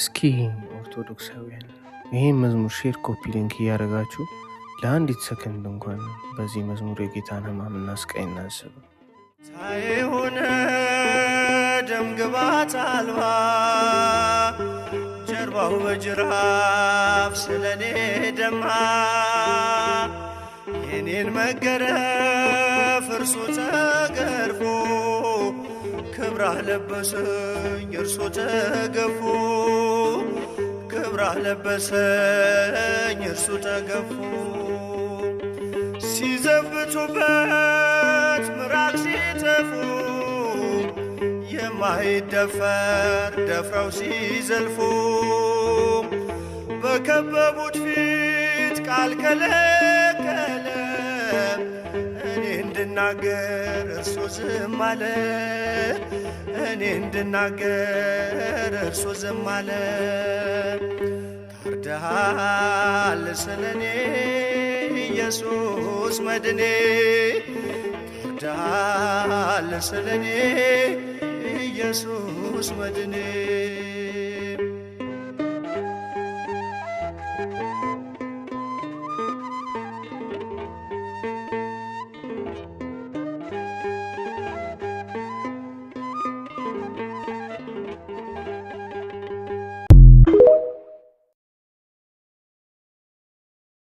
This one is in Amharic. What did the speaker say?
እስኪ ኦርቶዶክሳውያን ይሄን መዝሙር ሼር ኮፒ ሊንክ እያደረጋችሁ ለአንዲት ሰከንድ እንኳን በዚህ መዝሙር የጌታን ሕማምና ስቃይ እናስብ። ሳይሆን ደም ግባት አልባ ጀርባው በጅራፍ ስለኔ ደማ የኔን መገረፍ እርሱ ተገርፎ ክብራህ ለበሰኝ እርሱ ተገፎ ክብራህ ለበሰኝ እርሱ ተገፎ ሲዘብቱበት ምራቅ ሲተፉ የማይደፈር ደፍረው ሲዘልፉ በከበቡት ፊት ቃል ከለከለ እኔ እንድናገር እርሱ ዝም አለ እኔ እንድናገር እርሱ ዝም አለ ታርደሃል ስለኔ ኢየሱስ መድኔ ታርደሃል ስለኔ ኢየሱስ መድኔ